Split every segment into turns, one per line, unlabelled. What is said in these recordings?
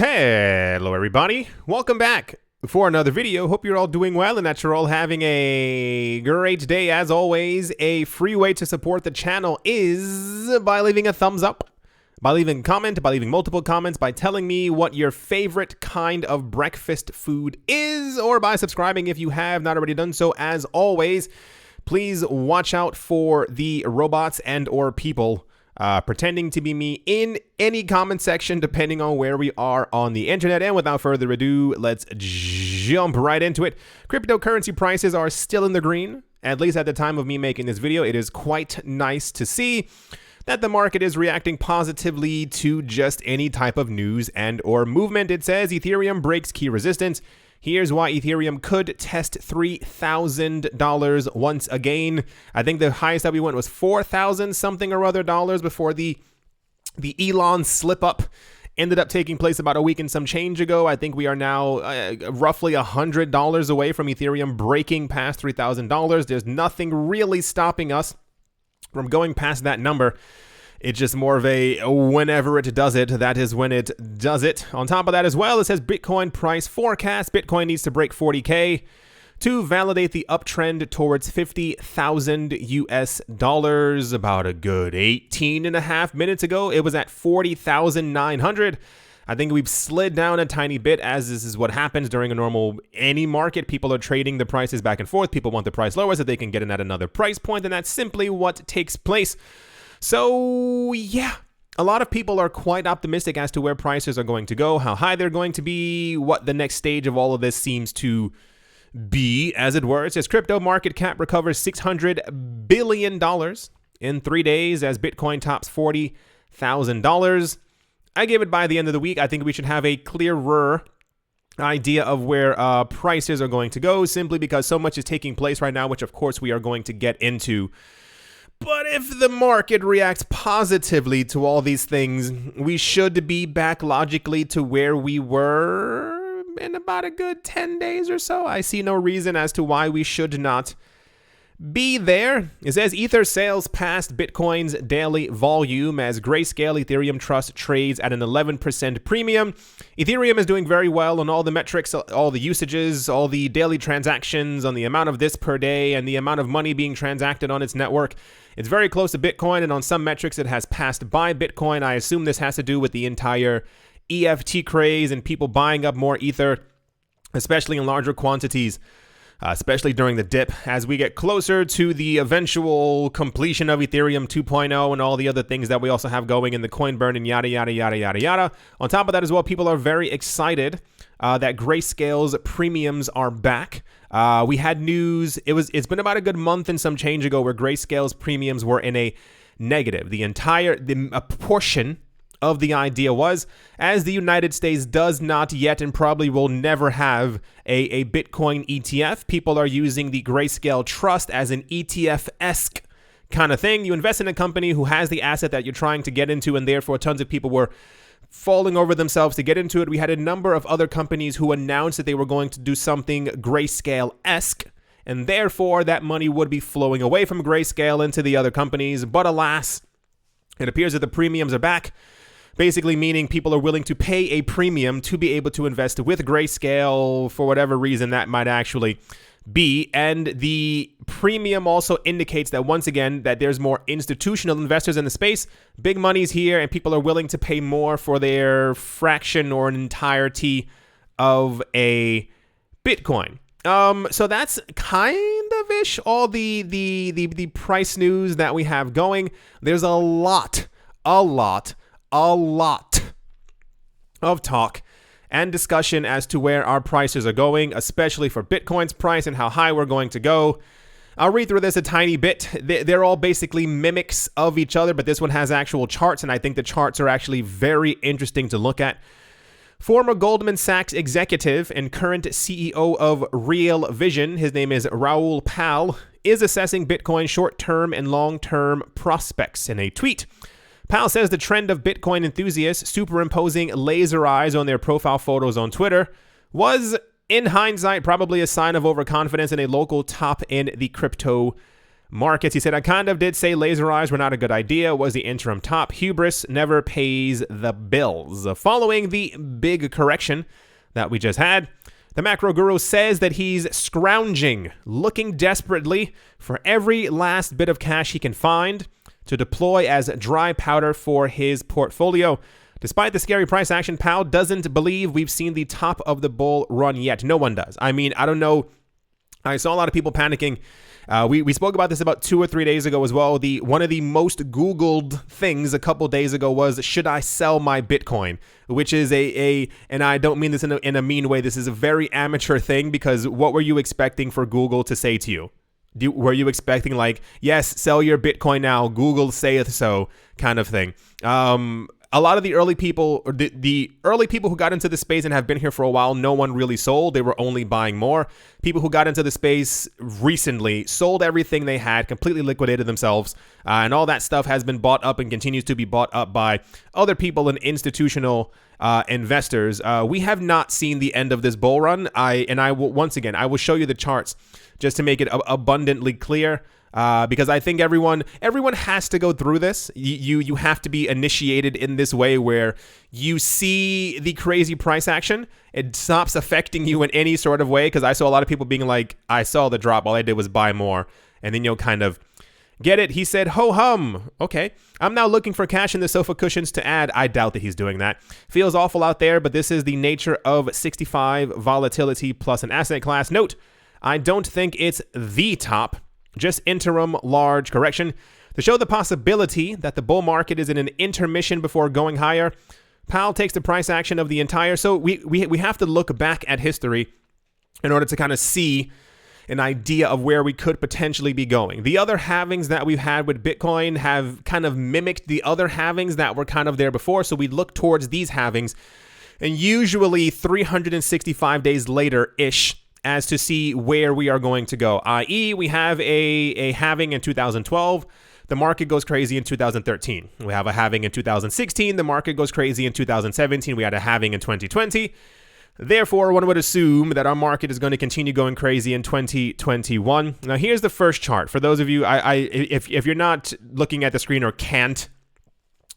Hello everybody, welcome back for another video. Hope you're all doing well and that you're all having a great day. As always, a free way to support the channel is by leaving a thumbs up, by leaving a comment, by leaving multiple comments, by telling me what your favorite kind of breakfast food is, or by subscribing if you have not already done so. As always, please watch out for the robots and or people pretending to be me in any comment section, depending on where we are on the internet. And without further ado, let's jump right into it. Cryptocurrency prices are still in the green, at least at the time of me making this video. It is quite nice to see that the market is reacting positively to just any type of news and or movement. It says Ethereum breaks key resistance. Here's why Ethereum could test $3,000 once again. I think the highest that we went was 4,000 something or other dollars before the Elon slip up ended up taking place about a week and some change ago. I think we are now roughly $100 away from Ethereum breaking past $3,000. There's nothing really stopping us from going past that number. It's just more of a whenever it does it, that is when it does it. On top of that as well, it says Bitcoin price forecast. Bitcoin needs to break 40K to validate the uptrend towards 50,000 US dollars. About a good 18 and a half minutes ago, it was at 40,900. I think we've slid down a tiny bit, as this is what happens during a normal any market. People are trading the prices back and forth. People want the price lower so they can get in at another price point, and that's simply what takes place. So, yeah, a lot of people are quite optimistic as to where prices are going to go, how high they're going to be, what the next stage of all of this seems to be, as it were. It says crypto market cap recovers $600 billion in 3 days as Bitcoin tops $40,000. I gave it by the end of the week. I think we should have a clearer idea of where prices are going to go, simply because so much is taking place right now, which of course we are going to get into. But if the market reacts positively to all these things, we should be back logically to where we were in about a good 10 days or so. I see no reason as to why we should not be there. It says Ether sales passed Bitcoin's daily volume as Grayscale Ethereum Trust trades at an 11% premium. Ethereum is doing very well on all the metrics, all the usages, all the daily transactions, on the amount of this per day and the amount of money being transacted on its network. It's very close to Bitcoin, and on some metrics it has passed by Bitcoin. I assume this has to do with the entire EFT craze and people buying up more Ether, especially in larger quantities. Especially during the dip, as we get closer to the eventual completion of Ethereum 2.0 and all the other things that we also have going in the coin burn and yada, yada, yada, yada, yada. On top of that as well, people are very excited that Grayscale's premiums are back. We had news, it's been about a good month and some change ago where Grayscale's premiums were in a negative. A portion of the idea was, as the United States does not yet and probably will never have a Bitcoin ETF, people are using the Grayscale Trust as an ETF-esque kind of thing. You invest in a company who has the asset that you're trying to get into, and therefore tons of people were falling over themselves to get into it. We had a number of other companies who announced that they were going to do something Grayscale-esque, and therefore that money would be flowing away from Grayscale into the other companies. But alas, it appears that the premiums are back. Basically meaning people are willing to pay a premium to be able to invest with Grayscale for whatever reason that might actually be. And the premium also indicates that, once again, that there's more institutional investors in the space. Big money's here and people are willing to pay more for their fraction or an entirety of a Bitcoin. So that's kind of ish all the price news that we have going. There's a lot of talk and discussion as to where our prices are going, especially for Bitcoin's price and how high we're going to go. I'll read through this a tiny bit. They're all basically mimics of each other, but this one has actual charts, and I think the charts are actually very interesting to look at. Former Goldman Sachs executive and current CEO of Real Vision, his name is Raoul Pal, is assessing Bitcoin short-term and long-term prospects in a tweet. Pal says the trend of Bitcoin enthusiasts superimposing laser eyes on their profile photos on Twitter was, in hindsight, probably a sign of overconfidence in a local top in the crypto markets. He said, I kind of did say laser eyes were not a good idea. Was the interim top. Hubris never pays the bills. Following the big correction that we just had, the macro guru says that he's scrounging, looking desperately for every last bit of cash he can find to deploy as dry powder for his portfolio. Despite the scary price action, Powell doesn't believe we've seen the top of the bull run yet. No one does. I mean, I don't know. I saw a lot of people panicking. We spoke about this about 2 or 3 days ago as well. One of the most Googled things a couple days ago was, should I sell my Bitcoin? Which is and I don't mean this in a mean way. This is a very amateur thing, because what were you expecting for Google to say to you? Were you expecting like, yes, sell your Bitcoin now, Google saith so kind of thing? A lot of the early people, or the early people who got into the space and have been here for a while, no one really sold. They were only buying more. People who got into the space recently sold everything they had, completely liquidated themselves, and all that stuff has been bought up and continues to be bought up by other people and institutional investors. We have not seen the end of this bull run. I will show you the charts just to make it abundantly clear. Because I think everyone has to go through this. You have to be initiated in this way, where you see the crazy price action. It stops affecting you in any sort of way. Because I saw a lot of people being like, I saw the drop, all I did was buy more. And then you'll kind of get it. He said, ho hum. Okay. I'm now looking for cash in the sofa cushions to add. I doubt that he's doing that. Feels awful out there, but this is the nature of 65 volatility plus an asset class. Note, I don't think it's the top. Just interim large correction to show the possibility that the bull market is in an intermission before going higher. Powell takes the price action of the entire. So we have to look back at history in order to kind of see an idea of where we could potentially be going. The other halvings that we've had with Bitcoin have kind of mimicked the other halvings that were kind of there before. So we look towards these halvings, and usually 365 days later-ish, as to see where we are going to go, i.e. we have a halving in 2012, the market goes crazy in 2013. We have a halving in 2016, the market goes crazy in 2017, we had a halving in 2020. Therefore, one would assume that our market is going to continue going crazy in 2021. Now, here's the first chart. For those of you, if you're not looking at the screen or can't,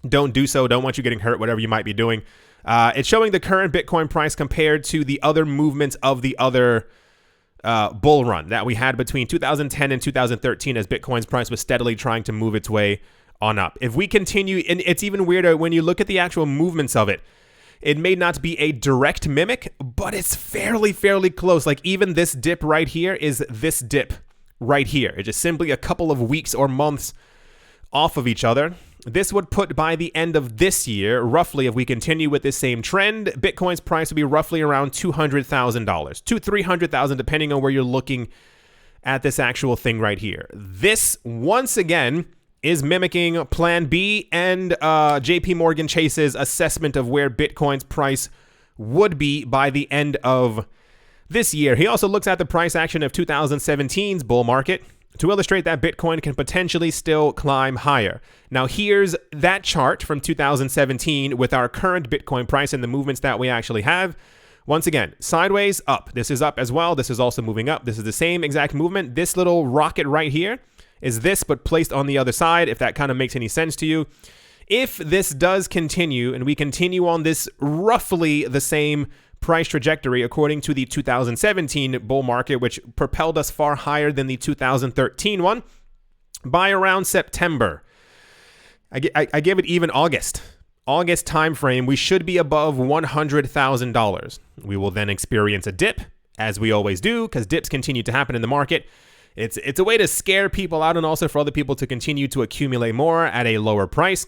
don't do so. Don't want you getting hurt, whatever you might be doing. It's showing the current Bitcoin price compared to the other movements of the other bull run that we had between 2010 and 2013, as Bitcoin's price was steadily trying to move its way on up. If we continue, and it's even weirder when you look at the actual movements of it, it may not be a direct mimic, but it's fairly close. Like even this dip right here is this dip right here. It's just simply a couple of weeks or months off of each other. This would put by the end of this year, roughly, if we continue with this same trend, Bitcoin's price would be roughly around $200,000 to $300,000, depending on where you're looking at this actual thing right here. This, once again, is mimicking Plan B and JP Morgan Chase's assessment of where Bitcoin's price would be by the end of this year. He also looks at the price action of 2017's bull market to illustrate that Bitcoin can potentially still climb higher. Now, here's that chart from 2017 with our current Bitcoin price and the movements that we actually have. Once again, sideways up. This is up as well. This is also moving up. This is the same exact movement. This little rocket right here is this, but placed on the other side, if that kind of makes any sense to you. If this does continue and we continue on this roughly the same price trajectory according to the 2017 bull market, which propelled us far higher than the 2013 one, by around September, I give it even August time frame, we should be above $100,000. We will then experience a dip, as we always do, because dips continue to happen in the market. It's a way to scare people out and also for other people to continue to accumulate more at a lower price.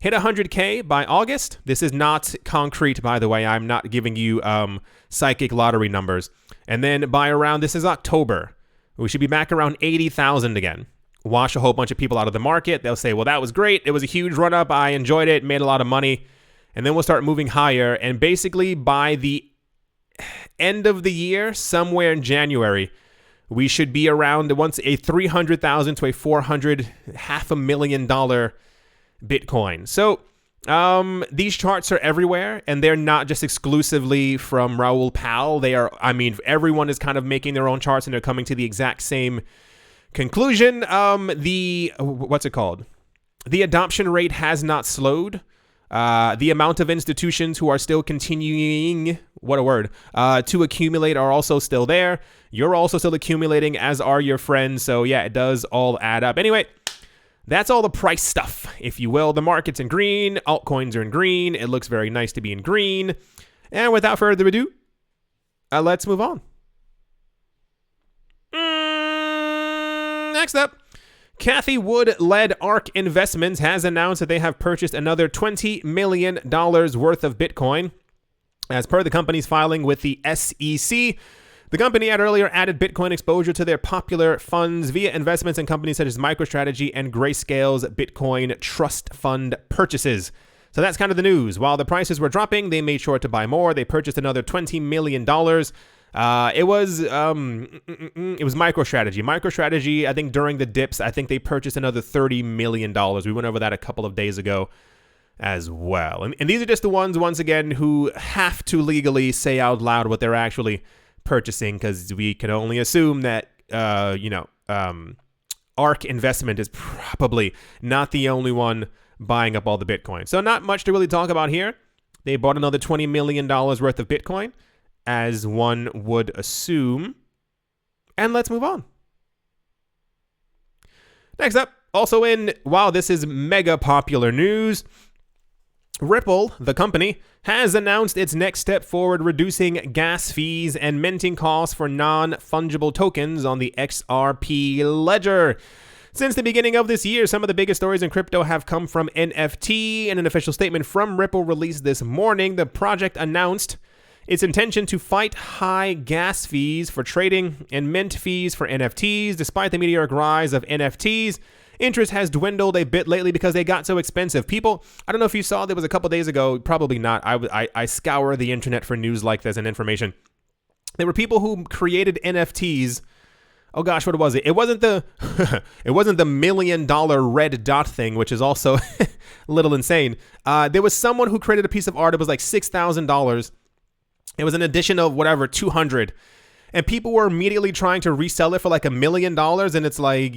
Hit 100K by August. This is not concrete, by the way. I'm not giving you psychic lottery numbers. And then by around, this is October, we should be back around 80,000 again. Wash a whole bunch of people out of the market. They'll say, well, that was great. It was a huge run up. I enjoyed it, made a lot of money. And then we'll start moving higher. And basically by the end of the year, somewhere in January, we should be around once a 300,000 to a $500,000 Bitcoin. So these charts are everywhere, and they're not just exclusively from Raoul Pal. They are, I mean, everyone is kind of making their own charts, and they're coming to the exact same Conclusion, what's it called? The adoption rate has not slowed. The amount of institutions who are still continuing, to accumulate are also still there. You're also still accumulating, as are your friends. So yeah, it does all add up. Anyway, that's all the price stuff, if you will. The market's in green. Altcoins are in green. It looks very nice to be in green. And without further ado, let's move on. Next up, Cathie Wood-led ARK Investments has announced that they have purchased another $20 million worth of Bitcoin. As per the company's filing with the SEC, the company had earlier added Bitcoin exposure to their popular funds via investments in companies such as MicroStrategy and Grayscale's Bitcoin Trust Fund purchases. So that's kind of the news. While the prices were dropping, they made sure to buy more. They purchased another $20 million. It was MicroStrategy. MicroStrategy, I think during the dips, I think they purchased another $30 million. We went over that a couple of days ago as well. And these are just the ones, once again, who have to legally say out loud what they're actually purchasing, because we can only assume that, ARK Investment is probably not the only one buying up all the Bitcoin. So not much to really talk about here. They bought another $20 million worth of Bitcoin, as one would assume. And let's move on. Next up, also wow, this is mega popular news. Ripple, the company, has announced its next step forward, reducing gas fees and minting costs for non-fungible tokens on the XRP ledger. Since the beginning of this year, some of the biggest stories in crypto have come from NFT. In an official statement from Ripple released this morning, the project announced its intention to fight high gas fees for trading and mint fees for NFTs. Despite the meteoric rise of NFTs, interest has dwindled a bit lately because they got so expensive. People, I don't know if you saw, there was a couple days ago, probably not. I scour the internet for news like this and information. There were people who created NFTs. Oh gosh, what was it? It wasn't the it wasn't the $1 million red dot thing, which is also a little insane. There was someone who created a piece of art. It was like $6,000. It was an edition of 200. And people were immediately trying to resell it for like $1 million. And it's like,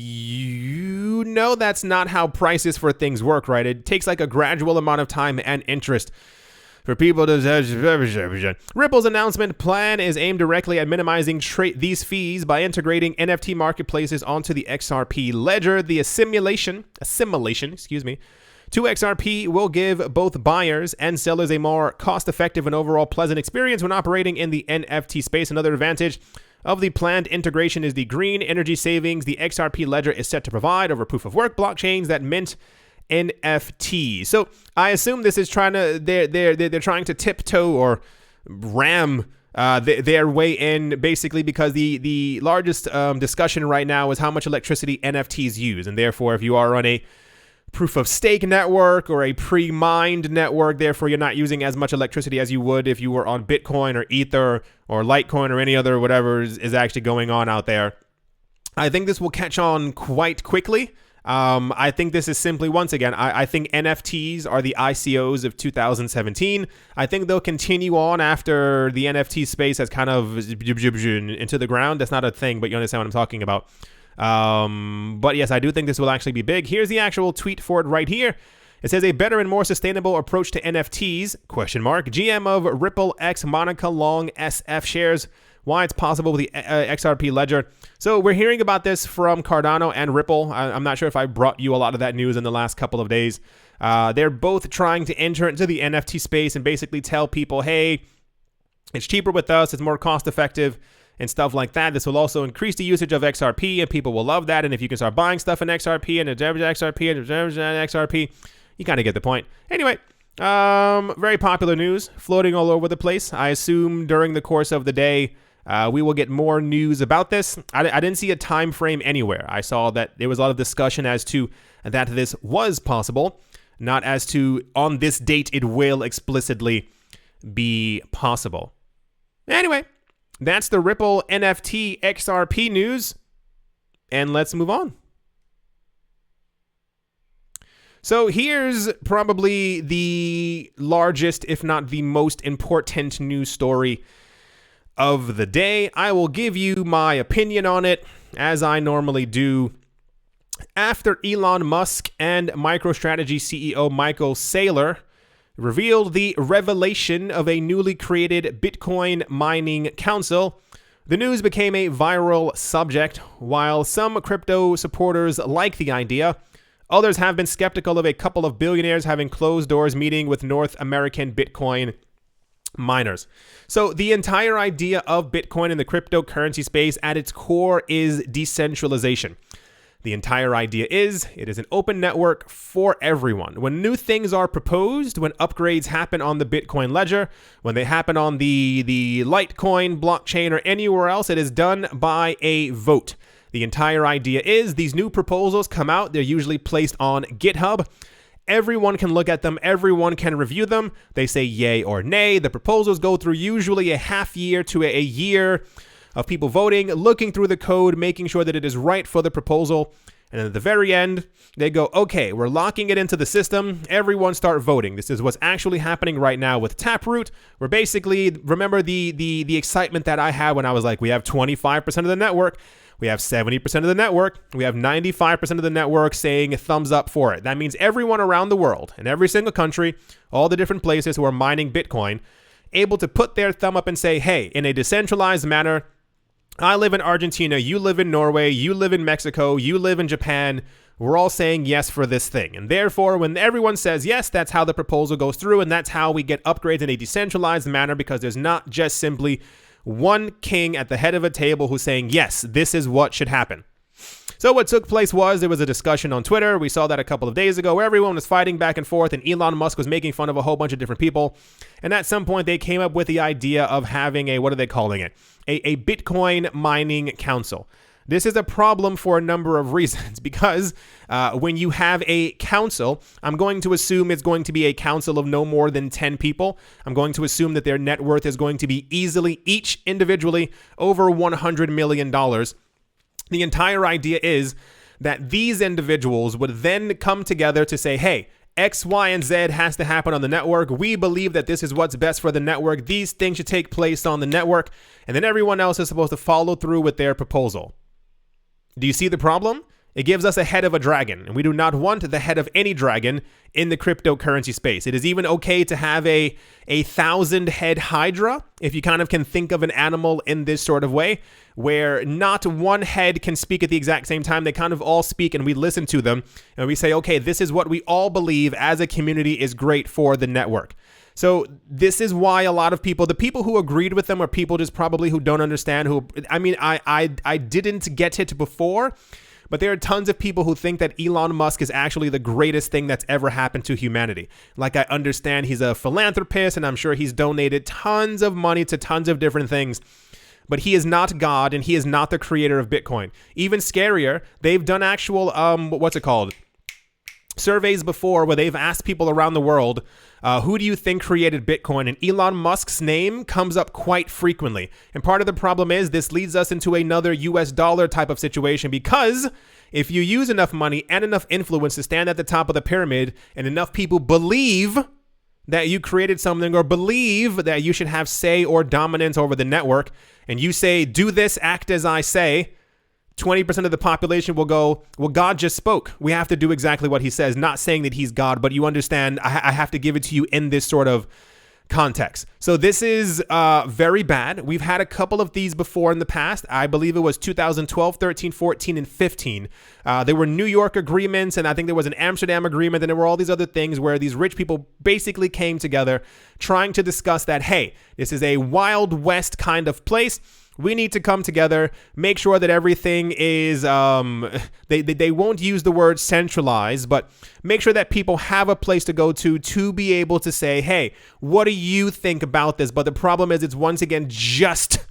that's not how prices for things work, right? It takes like a gradual amount of time and interest for people to... Ripple's announcement plan is aimed directly at minimizing these fees by integrating NFT marketplaces onto the XRP ledger. The assimilation, to XRP will give both buyers and sellers a more cost-effective and overall pleasant experience when operating in the NFT space. Another advantage of the planned integration is the green energy savings the XRP ledger is set to provide over proof-of-work blockchains that mint NFTs. So I assume this is they're trying to tiptoe or ram their way in, basically, because the largest discussion right now is how much electricity NFTs use, and therefore if you are on a proof of stake network or a pre-mined network, therefore you're not using as much electricity as you would if you were on Bitcoin or Ether or Litecoin or any other whatever is actually going on out there. I think this will catch on quite quickly. I think this is simply, once again, I think NFTs are the ICOs of 2017. I think they'll continue on after the NFT space has kind of into the ground. That's not a thing, but you understand what I'm talking about. But yes, I do think this will actually be big. Here's the actual tweet for it right here. It says, a better and more sustainable approach to NFTs, ? GM of Ripple X Monica Long SF shares why it's possible with the XRP ledger. So we're hearing about this from Cardano and Ripple. I'm not sure if I brought you a lot of that news in the last couple of days. They're both trying to enter into the NFT space and basically tell people, hey, it's cheaper with us, it's more cost effective, and stuff like that. This will also increase the usage of XRP, and people will love that. And if you can start buying stuff in XRP and XRP, you kind of get the point. Anyway, very popular news floating all over the place. I assume during the course of the day, we will get more news about this. I didn't see a time frame anywhere. I saw that there was a lot of discussion as to that this was possible, not as to on this date it will explicitly be possible. Anyway, that's the Ripple NFT XRP news, and let's move on. So here's probably the largest, if not the most important news story of the day. I will give you my opinion on it. as I normally do, after Elon Musk and MicroStrategy CEO Michael Saylor revealed the revelation of a newly created Bitcoin mining council, the news became a viral subject. While some crypto supporters like the idea, others have been skeptical of a couple of billionaires having closed doors meeting with North American Bitcoin miners. So the entire idea of Bitcoin in the cryptocurrency space at its core is decentralization. The entire idea is it is an open network for everyone. When new things are proposed, when upgrades happen on the Bitcoin ledger, when they happen on the Litecoin blockchain or anywhere else, it is done by a vote. The entire idea is these new proposals come out. They're usually placed on GitHub. Everyone can look at them. Everyone can review them. They say yay or nay. The proposals go through usually a half year to a year of people voting, looking through the code, making sure that it is right for the proposal. And at the very end, they go, okay, we're locking it into the system. Everyone start voting. This is what's actually happening right now with Taproot. We're basically, remember the excitement that I had when I was like, we have 25% of the network. We have 70% of the network. We have 95% of the network saying a thumbs up for it. That means everyone around the world, in every single country, all the different places who are mining Bitcoin, able to put their thumb up and say, hey, in a decentralized manner, I live in Argentina, you live in Norway, you live in Mexico, you live in Japan. We're all saying yes for this thing. And therefore, when everyone says yes, that's how the proposal goes through. And that's how we get upgrades in a decentralized manner, because there's not just simply one king at the head of a table who's saying, yes, this is what should happen. So what took place was there was a discussion on Twitter. We saw that a couple of days ago where everyone was fighting back and forth, and Elon Musk was making fun of a whole bunch of different people. And at some point, they came up with the idea of having a, what are they calling it? A Bitcoin mining council. This is a problem for a number of reasons, because when you have a council, I'm going to assume it's going to be a council of no more than 10 people. I'm going to assume that their net worth is going to be easily, each individually, over $100 million. The entire idea is that these individuals would then come together to say, hey, X, Y, and Z has to happen on the network. We believe that this is what's best for the network. These things should take place on the network. And then everyone else is supposed to follow through with their proposal. Do you see the problem? It gives us a head of a dragon, and we do not want the head of any dragon in the cryptocurrency space. It is even okay to have a 1,000-head hydra, if you kind of can think of an animal in this sort of way, where not one head can speak at the exact same time. They kind of all speak, and we listen to them, and we say, okay, this is what we all believe as a community is great for the network. So this is why a lot of people, the people who agreed with them are people just probably who don't understand, I didn't get it before, but there are tons of people who think that Elon Musk is actually the greatest thing that's ever happened to humanity. Like, I understand he's a philanthropist, and I'm sure he's donated tons of money to tons of different things, but he is not God, and he is not the creator of Bitcoin. Even scarier, they've done actual, surveys before where they've asked people around the world, who do you think created Bitcoin? And Elon Musk's name comes up quite frequently. And part of the problem is this leads us into another US dollar type of situation, because if you use enough money and enough influence to stand at the top of the pyramid, and enough people believe that you created something or believe that you should have say or dominance over the network, and you say, do this, act as I say, 20% of the population will go, well, God just spoke. We have to do exactly what he says. Not saying that he's God, but you understand, I have to give it to you in this sort of context. So this is very bad. We've had a couple of these before in the past. I believe it was 2012, 13, 14, and 15. There were New York agreements, and I think there was an Amsterdam agreement, and there were all these other things where these rich people basically came together trying to discuss that, hey, this is a Wild West kind of place. We need to come together, make sure that everything is, they won't use the word centralized, but make sure that people have a place to go to be able to say, hey, what do you think about this? But the problem is it's once again just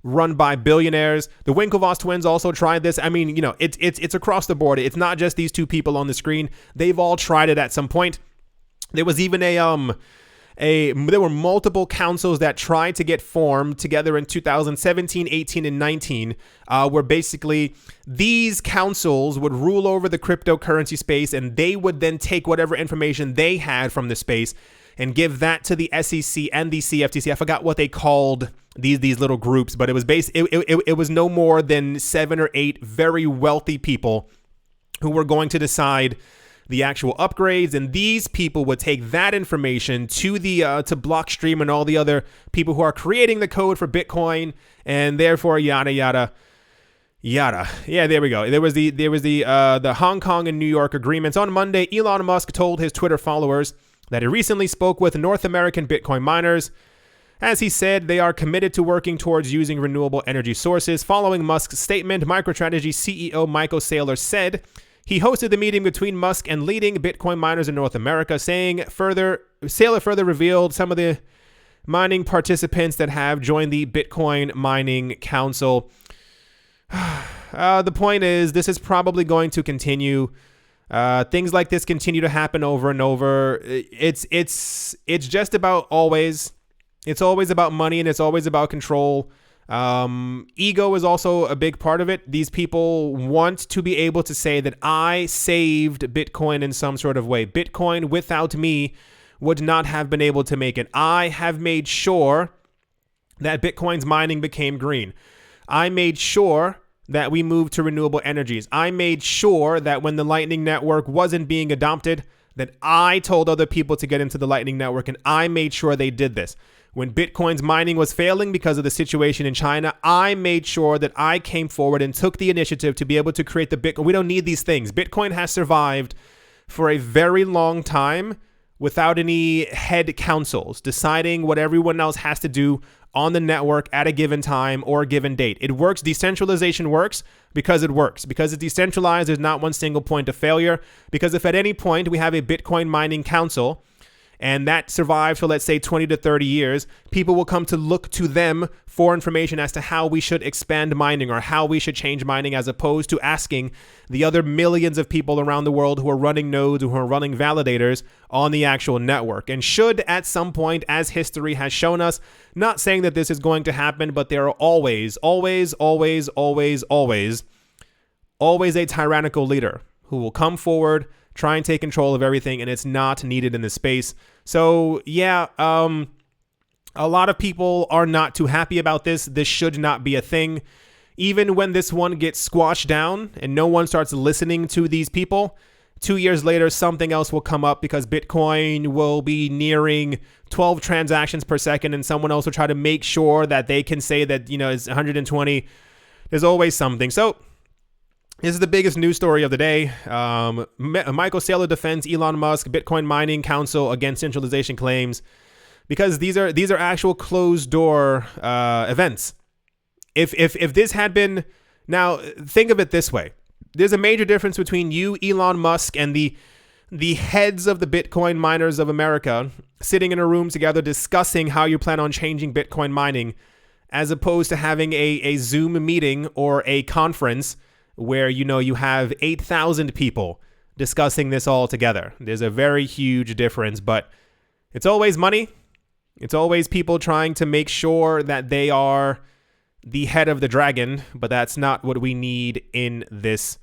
run by billionaires. The Winklevoss twins also tried this. I mean, you know, it's across the board. It's not just these two people on the screen. They've all tried it at some point. There was even there were multiple councils that tried to get formed together in 2017, 18, and 19, where basically these councils would rule over the cryptocurrency space, and they would then take whatever information they had from the space and give that to the SEC and the CFTC. I forgot what they called these little groups, but it was it was no more than 7 or 8 very wealthy people who were going to decide the actual upgrades, and these people would take that information to the to Blockstream and all the other people who are creating the code for Bitcoin, and therefore yada yada yada. Yeah, there we go. There was the Hong Kong and New York agreements. On Monday, Elon Musk told his Twitter followers that he recently spoke with North American Bitcoin miners. As he said, they are committed to working towards using renewable energy sources. Following Musk's statement, MicroStrategy CEO Michael Saylor said he hosted the meeting between Musk and leading Bitcoin miners in North America, Saylor further revealed some of the mining participants that have joined the Bitcoin Mining Council. The point is, this is probably going to continue. Things like this continue to happen over and over. It's just about always. It's always about money, and it's always about control. Ego is also a big part of it. These people want to be able to say that I saved Bitcoin in some sort of way. Bitcoin without me would not have been able to make it. I have made sure that Bitcoin's mining became green. I made sure that we moved to renewable energies. I made sure that when the Lightning Network wasn't being adopted, that I told other people to get into the Lightning Network, and I made sure they did this. When Bitcoin's mining was failing because of the situation in China, I made sure that I came forward and took the initiative to be able to create the Bitcoin. We don't need these things. Bitcoin has survived for a very long time without any head councils deciding what everyone else has to do on the network at a given time or a given date. It works. Decentralization works because it works. Because it's decentralized, there's not one single point of failure. Because if at any point we have a Bitcoin mining council and that survives for, let's say, 20 to 30 years, people will come to look to them for information as to how we should expand mining or how we should change mining, as opposed to asking the other millions of people around the world who are running nodes, who are running validators on the actual network. And should at some point, as history has shown us, not saying that this is going to happen, but there are always a tyrannical leader who will come forward, try and take control of everything, and it's not needed in this space. So yeah, a lot of people are not too happy about this. This should not be a thing. Even when this one gets squashed down and no one starts listening to these people, 2 years later, something else will come up because Bitcoin will be nearing 12 transactions per second, and someone else will try to make sure that they can say that, it's 120. There's always something. So this is the biggest news story of the day. Michael Saylor defends Elon Musk Bitcoin Mining Council against centralization claims, because these are actual closed door events. If this had been, now think of it this way: there's a major difference between you, Elon Musk, and the heads of the Bitcoin miners of America sitting in a room together discussing how you plan on changing Bitcoin mining, as opposed to having a Zoom meeting or a conference where you have 8,000 people discussing this all together. There's a very huge difference, but it's always money. It's always people trying to make sure that they are the head of the dragon, but that's not what we need in this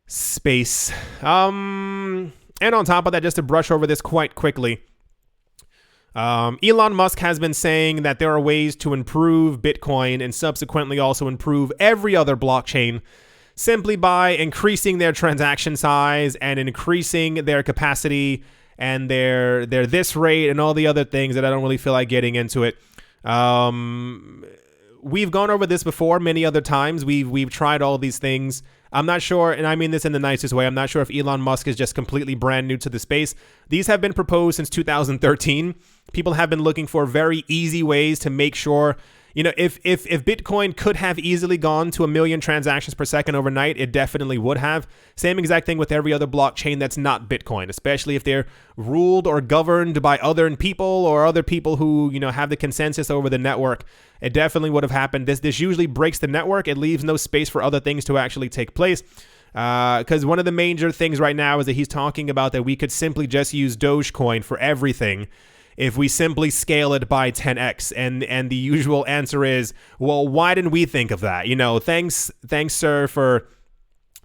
space. And on top of that, just to brush over this quite quickly, Elon Musk has been saying that there are ways to improve Bitcoin and subsequently also improve every other blockchain simply by increasing their transaction size and increasing their capacity and their this rate and all the other things that I don't really feel like getting into it. We've gone over this before many other times. We've tried all these things. I'm not sure, and I mean this in the nicest way, I'm not sure if Elon Musk is just completely brand new to the space. These have been proposed since 2013. People have been looking for very easy ways to make sure, if Bitcoin could have easily gone to 1 million transactions per second overnight, it definitely would have. Same exact thing with every other blockchain that's not Bitcoin, especially if they're ruled or governed by other people or other people who, have the consensus over the network. It definitely would have happened. This usually breaks the network. It leaves no space for other things to actually take place. Because one of the major things right now is that he's talking about that we could simply just use Dogecoin for everything if we simply scale it by 10x. And the usual answer is, well, why didn't we think of that? Thanks, sir, for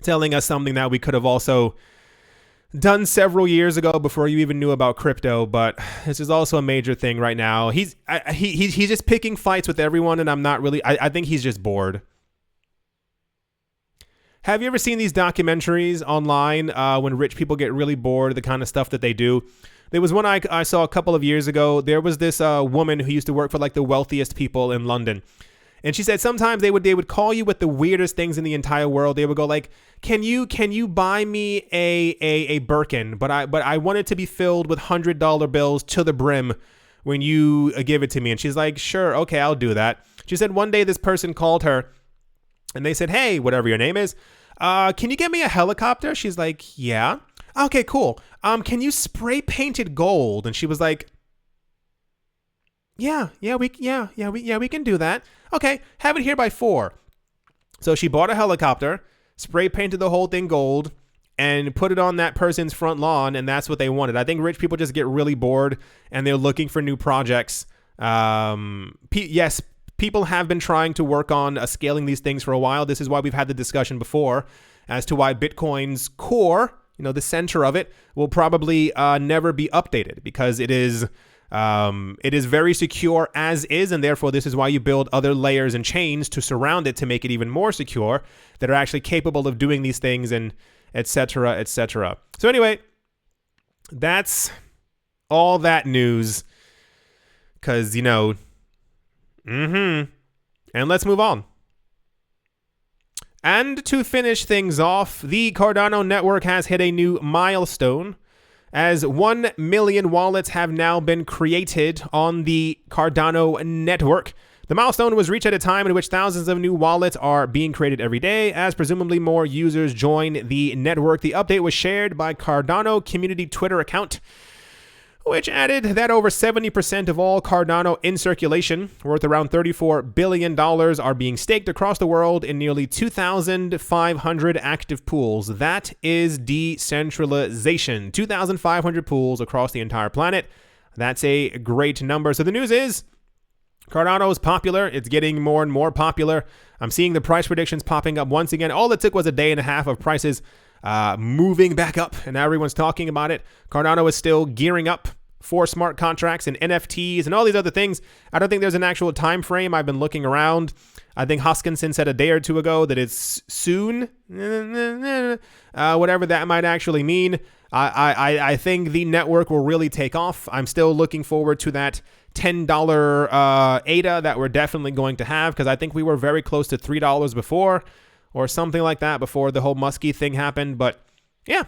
telling us something that we could have also done several years ago before you even knew about crypto, but this is also a major thing right now. He's just picking fights with everyone, and I'm not really. I think he's just bored. Have you ever seen these documentaries online when rich people get really bored of the kind of stuff that they do? There was one I saw a couple of years ago. There was this woman who used to work for like the wealthiest people in London. And she said sometimes they would call you with the weirdest things in the entire world. They would go like, "Can you buy me a Birkin? But I want it to be filled with $100 bills to the brim when you give it to me." And she's like, "Sure, okay, I'll do that." She said one day this person called her, and they said, "Hey, whatever your name is, can you get me a helicopter?" She's like, "Yeah." "Okay, cool. Can you spray paint it gold?" And she was like, Yeah, we can do that. Okay, have it here by 4. So she bought a helicopter, spray painted the whole thing gold, and put it on that person's front lawn, and that's what they wanted. I think rich people just get really bored, and they're looking for new projects. Yes, people have been trying to work on scaling these things for a while. This is why we've had the discussion before as to why Bitcoin's core, the center of it, will probably never be updated because it is very secure as is, and therefore this is why you build other layers and chains to surround it to make it even more secure that are actually capable of doing these things, and etc., etc. So anyway, that's all that news, because and let's move on. And to finish things off, the Cardano network has hit a new milestone, as 1 million wallets have now been created on the Cardano network. The milestone was reached at a time in which thousands of new wallets are being created every day, as presumably more users join the network. The update was shared by Cardano community Twitter account, which added that over 70% of all Cardano in circulation, worth around $34 billion, are being staked across the world in nearly 2,500 active pools. That is decentralization. 2,500 pools across the entire planet. That's a great number. So the news is Cardano is popular. It's getting more and more popular. I'm seeing the price predictions popping up once again. All it took was a day and a half of prices moving back up, and now everyone's talking about it. Cardano is still gearing up for smart contracts and NFTs and all these other things. I don't think there's an actual time frame. I've been looking around. I think Hoskinson said a day or two ago that it's soon, whatever that might actually mean. I think the network will really take off. I'm still looking forward to that $10 ADA that we're definitely going to have, because I think we were very close to $3 before, or something like that, before the whole Musky thing happened. But yeah,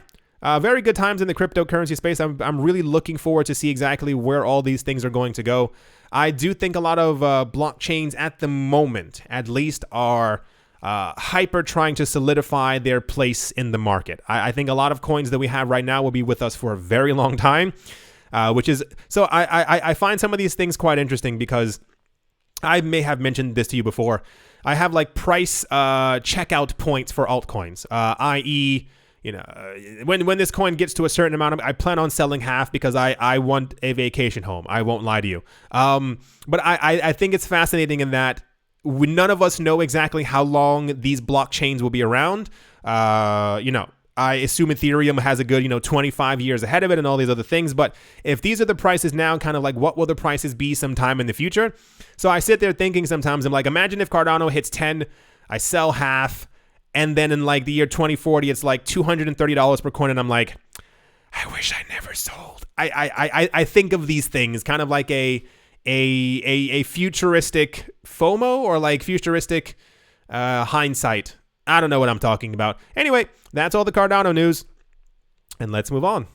very good times in the cryptocurrency space. I'm really looking forward to see exactly where all these things are going to go. I do think a lot of blockchains at the moment, at least, are hyper trying to solidify their place in the market. I think a lot of coins that we have right now will be with us for a very long time, which is, so I find some of these things quite interesting, because I may have mentioned this to you before. I have like price checkout points for altcoins, i.e., when this coin gets to a certain amount, I plan on selling half because I want a vacation home. I won't lie to you. But I think it's fascinating in that none of us know exactly how long these blockchains will be around. I assume Ethereum has a good, 25 years ahead of it and all these other things. But if these are the prices now, kind of like, what will the prices be sometime in the future? So I sit there thinking sometimes, I'm like, imagine if Cardano hits 10, I sell half, and then in like the year 2040, it's like $230 per coin. And I'm like, I wish I never sold. I think of these things kind of like a futuristic FOMO, or like futuristic hindsight. I don't know what I'm talking about. Anyway, that's all the Cardano news, and let's move on.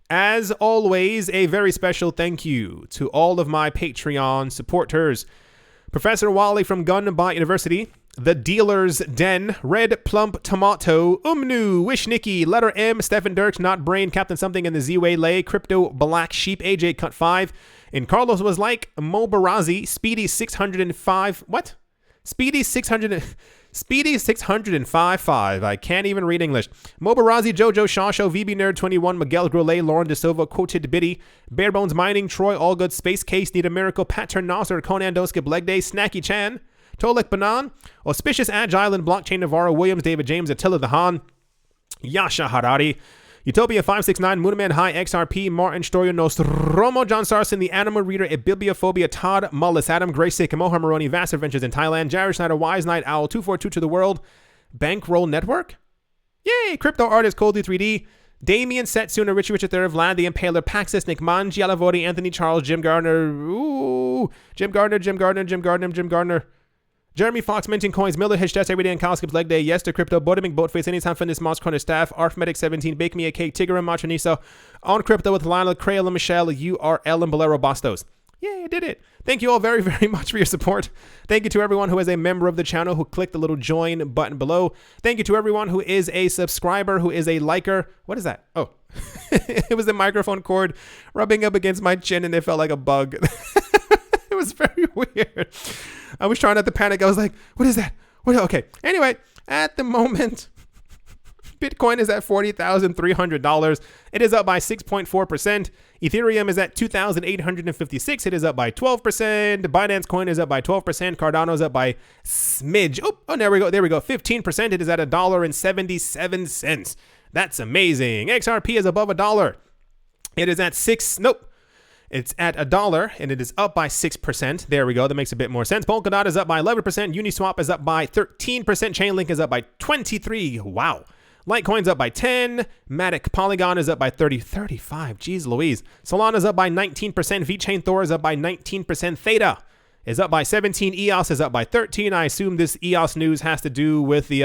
As always, a very special thank you to all of my Patreon supporters. Professor Wally from Gunbot University, The Dealer's Den, Red Plump Tomato, Umnu, Wishnicki, Letter M, Stephen Dirks, Not Brain, Captain Something in the Z-Way Lay, Crypto Black Sheep, AJ Cut 5, and Carlos was like, Mo Barazi, Speedy 605, what? Speedy 605.5. I can't even read English. Mobarazi, Jojo, Shawshow, VB Nerd 21, Miguel Grolet, Lauren DeSilva, Quoted Biddy, Barebones Mining, Troy Allgood, Space Case, Need a Miracle, Pattern Nasser, Conan Doskip, Leg Day, Snacky Chan, Tolek Banan, Auspicious Agile and Blockchain Navarro, Williams, David James, Attila the Han, Yasha Harari, Utopia 569, Moonman High, XRP, Martin Storio Nostromo, John Sarson, The Animal Reader, Ibibliophobia, Todd Mullis, Adam Grayscale, Moha Maroni, Vast Adventures in Thailand, Jared Schneider, Wise Night Owl, 242 to the World, Bankroll Network, yay, Crypto Artist, Coldly 3D, Damien, Setsuna, Richie Richard III, Vlad the Impaler, Paxis, Nick Manji, Alavodi, Anthony Charles, Jim Gardner, Jim Gardner, Jeremy Fox, Minting Coins, Miller, Hitch Test, Everyday and Cowskips, Leg Day, Yes to Crypto, Bodeming, Boatface, Anytime Fitness, Moss Corner Staff, Arfmedic17, Bake Me a Cake, Tigger and Machanisa, On Crypto with Lionel, Crail and Michelle, URL and Bolero Bastos. Yay, I did it. Thank you all very, very much for your support. Thank you to everyone who is a member of the channel who clicked the little join button below. Thank you to everyone who is a subscriber, who is a liker. What is that? Oh, it was the microphone cord rubbing up against my chin and it felt like a bug. It was very weird. I was trying not to panic. I was like, what is that? What? Okay. Anyway, at the moment, Bitcoin is at $40,300. It is up by 6.4%. Ethereum is at 2,856. It is up by 12%. Binance coin is up by 12%. Cardano is up by smidge. Oh, there we go. 15%. It is at $1.77. That's amazing. XRP is above $1. It is at it's at $1 and it is up by 6%. There we go. That makes a bit more sense. Polkadot is up by 11%. Uniswap is up by 13%. Chainlink is up by 23%. Wow. Litecoin's up by 10. Matic Polygon is up by 35. Jeez Louise. Solana is up by 19%. VeChain Thor is up by 19%. Theta is up by 17. EOS is up by 13. I assume this EOS news has to do with the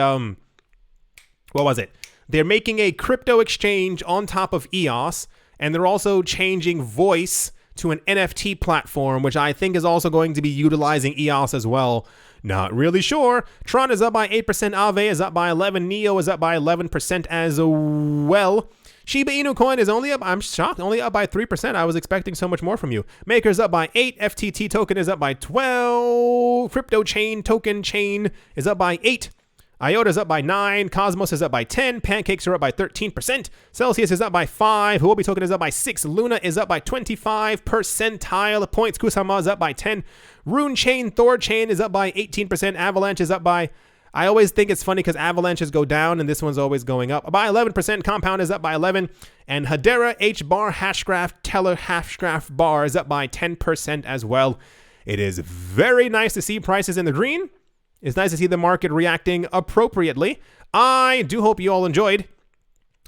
what was it? They're making a crypto exchange on top of EOS, and they're also changing Voice to an NFT platform, which I think is also going to be utilizing EOS as well. Not really sure. Tron is up by 8%. Aave is up by 11%. Neo is up by 11% as well. Shiba Inu coin is only up, I'm shocked, only up by 3%. I was expecting so much more from you. Maker's up by 8%. FTT token is up by 12%. Crypto chain token chain is up by 8%. IOTA is up by 9%. Cosmos is up by 10%. Pancakes are up by 13%. Celsius is up by 5%. Huobi token is up by 6%. Luna is up by 25 percentile points. Kusama is up by 10%. Rune Chain, Thor Chain is up by 18%. Avalanche is up by, I always think it's funny because avalanches go down and this one's always going up, by 11%. Compound is up by 11%. And Hedera, H-Bar, Hashgraph, Teller, Hashgraph Bar is up by 10% as well. It is very nice to see prices in the green. It's nice to see the market reacting appropriately. I do hope you all enjoyed.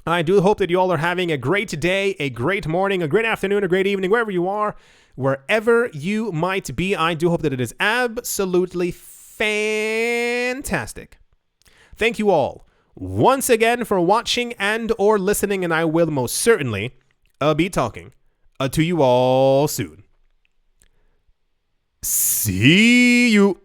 I do hope that you all are having a great day, a great morning, a great afternoon, a great evening, wherever you are, wherever you might be. I do hope that it is absolutely fantastic. Thank you all once again for watching and or listening, and I will most certainly be talking to you all soon. See you.